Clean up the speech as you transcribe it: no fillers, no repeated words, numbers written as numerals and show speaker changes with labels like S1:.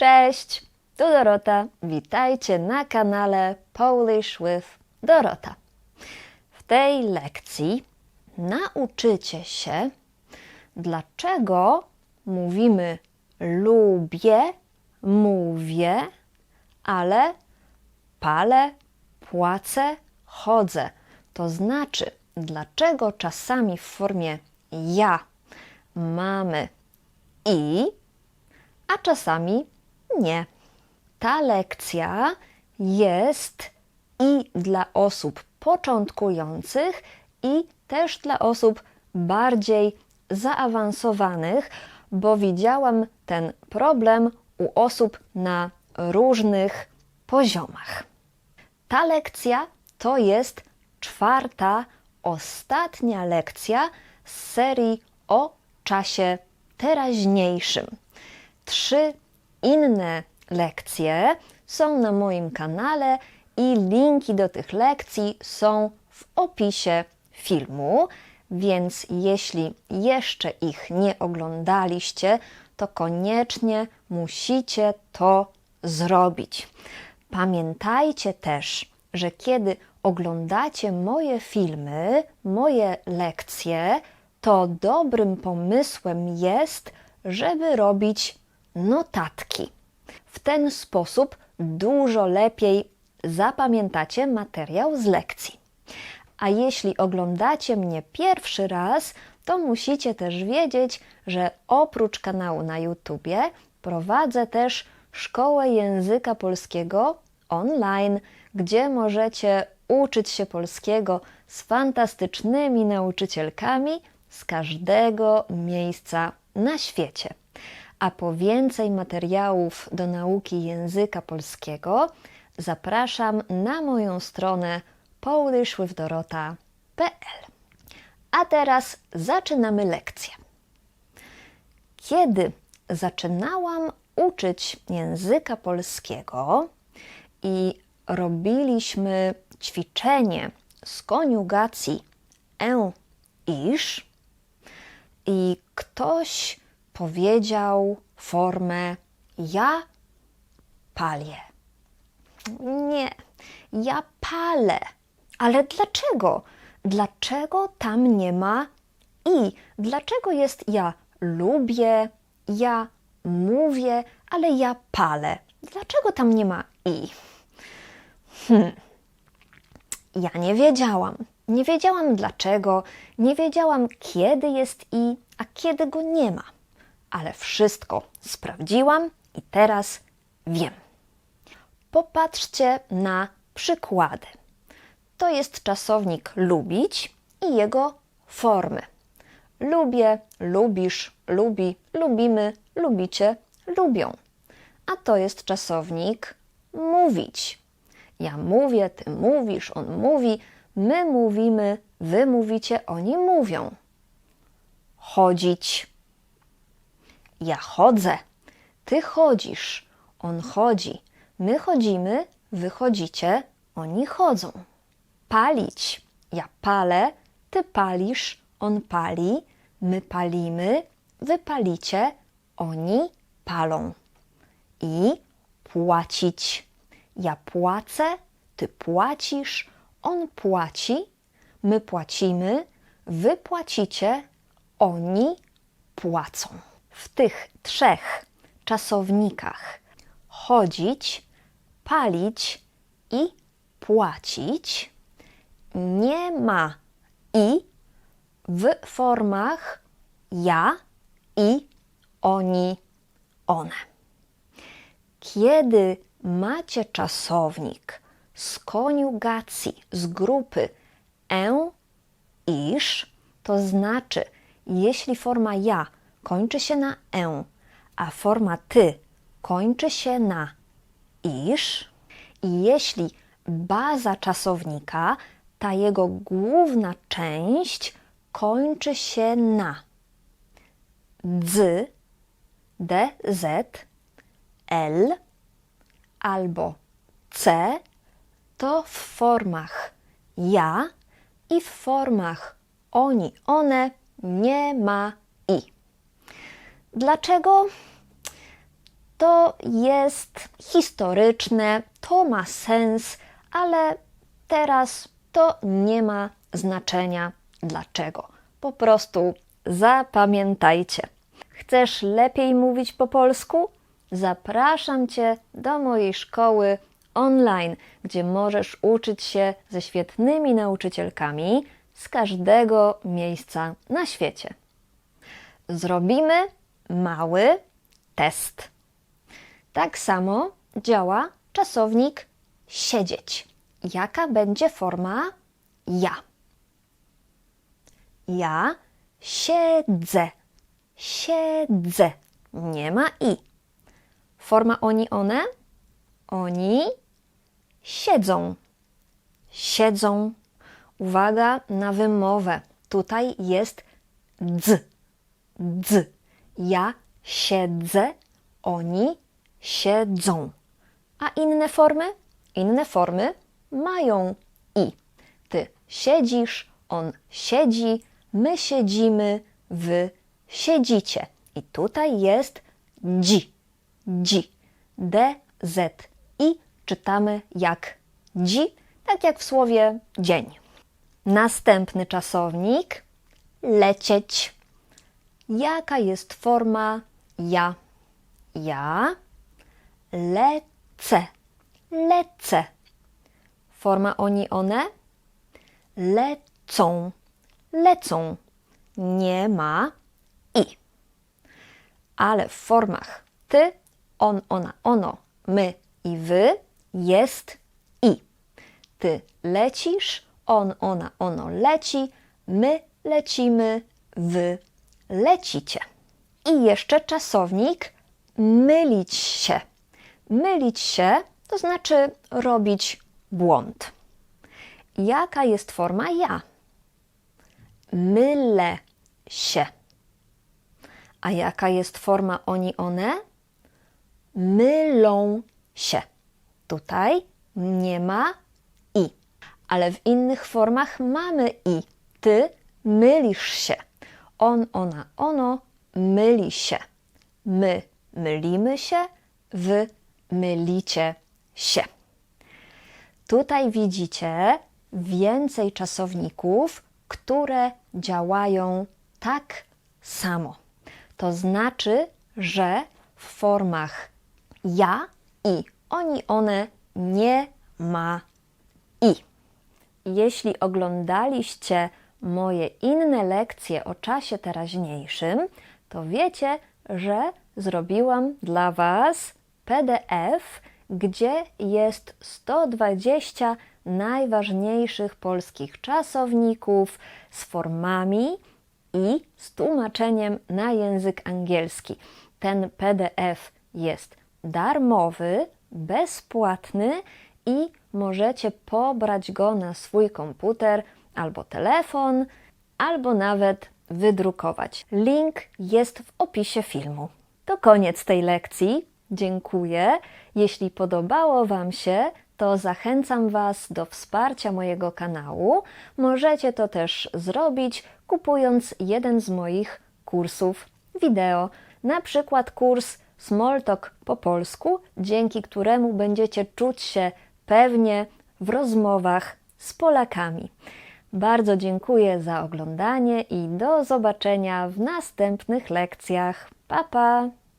S1: Cześć, tu Dorota. Witajcie na kanale Polish with Dorota. W tej lekcji nauczycie się, dlaczego mówimy lubię, mówię, ale palę, płacę, chodzę. To znaczy, dlaczego czasami w formie ja mamy i, a czasami nie. Ta lekcja jest i dla osób początkujących, i też dla osób bardziej zaawansowanych, bo widziałam ten problem u osób na różnych poziomach. Ta lekcja to jest czwarta, ostatnia lekcja z serii o czasie teraźniejszym. 3 inne lekcje są na moim kanale i linki do tych lekcji są w opisie filmu, więc jeśli jeszcze ich nie oglądaliście, to koniecznie musicie to zrobić. Pamiętajcie też, że kiedy oglądacie moje filmy, moje lekcje, to dobrym pomysłem jest, żeby robić notatki. W ten sposób dużo lepiej zapamiętacie materiał z lekcji. A jeśli oglądacie mnie pierwszy raz, to musicie też wiedzieć, że oprócz kanału na YouTubie prowadzę też szkołę języka polskiego online, gdzie możecie uczyć się polskiego z fantastycznymi nauczycielkami z każdego miejsca na świecie. A po więcej materiałów do nauki języka polskiego zapraszam na moją stronę polishwithdorota.pl. A teraz zaczynamy lekcję. Kiedy zaczynałam uczyć języka polskiego i robiliśmy ćwiczenie z koniugacji isz i ktoś powiedział formę ja palię. Nie, ja palę. Ale dlaczego? Dlaczego tam nie ma i? Dlaczego jest ja lubię, ja mówię, ale ja palę? Dlaczego tam nie ma i? Ja nie wiedziałam. Nie wiedziałam dlaczego, nie wiedziałam kiedy jest i, a kiedy go nie ma. Ale wszystko sprawdziłam i teraz wiem. Popatrzcie na przykłady. To jest czasownik lubić i jego formy. Lubię, lubisz, lubi, lubimy, lubicie, lubią. A to jest czasownik mówić. Ja mówię, ty mówisz, on mówi, my mówimy, wy mówicie, oni mówią. Chodzić. Ja chodzę, ty chodzisz, on chodzi, my chodzimy, wy chodzicie, oni chodzą. Palić. Ja palę, ty palisz, on pali, my palimy, wy palicie, oni palą. I płacić. Ja płacę, ty płacisz, on płaci, my płacimy, wy płacicie, oni płacą. W tych 3 czasownikach chodzić, palić i płacić nie ma i w formach ja i oni, one. Kiedy macie czasownik z koniugacji, z grupy isz, to znaczy, jeśli forma ja kończy się na a forma ty kończy się na isz i jeśli baza czasownika, ta jego główna część kończy się na dz, dz, l albo c, to w formach ja i w formach oni, one nie ma i. Dlaczego? to jest historyczne, to ma sens, ale teraz to nie ma znaczenia dlaczego. Po prostu zapamiętajcie. Chcesz lepiej mówić po polsku? Zapraszam Cię do mojej szkoły online, gdzie możesz uczyć się ze świetnymi nauczycielkami z każdego miejsca na świecie. Zrobimy mały test. Tak samo działa czasownik siedzieć. Jaka będzie forma ja? Ja siedzę. Siedzę. Nie ma i. Forma oni, one? Oni siedzą. Siedzą. Uwaga na wymowę. Tutaj jest dz. Dz. Ja siedzę. Oni siedzą. A inne formy? Inne formy mają i. Ty siedzisz, on siedzi, my siedzimy, wy siedzicie. I tutaj jest dzi. Dzi. D, z, i czytamy jak dzi, tak jak w słowie dzień. Następny czasownik lecieć. Jaka jest forma ja? Ja lecę. Lecę. Forma oni, one? Lecą. Lecą. Nie ma i. Ale w formach ty, on, ona, ono, my i wy jest i. Ty lecisz, on, ona, ono leci, my lecimy, wy lecicie. I jeszcze czasownik mylić się. Mylić się to znaczy robić błąd. Jaka jest forma ja? Mylę się. A jaka jest forma oni, one? Mylą się. Tutaj nie ma i. Ale w innych formach mamy i. Ty mylisz się. On, ona, ono myli się. My mylimy się. Wy mylicie się. Tutaj widzicie więcej czasowników, które działają tak samo. To znaczy, że w formach ja i oni, one nie ma i. Jeśli oglądaliście moje inne lekcje o czasie teraźniejszym, to wiecie, że zrobiłam dla Was PDF, gdzie jest 120 najważniejszych polskich czasowników z formami i z tłumaczeniem na język angielski. Ten PDF jest darmowy, bezpłatny i możecie pobrać go na swój komputer albo telefon, albo nawet wydrukować. Link jest w opisie filmu. To koniec tej lekcji. Dziękuję. Jeśli podobało Wam się, to zachęcam Was do wsparcia mojego kanału. Możecie to też zrobić, kupując jeden z moich kursów wideo, na przykład kurs Smalltalk po polsku, dzięki któremu będziecie czuć się pewnie w rozmowach z Polakami. Bardzo dziękuję za oglądanie i do zobaczenia w następnych lekcjach. Pa, pa!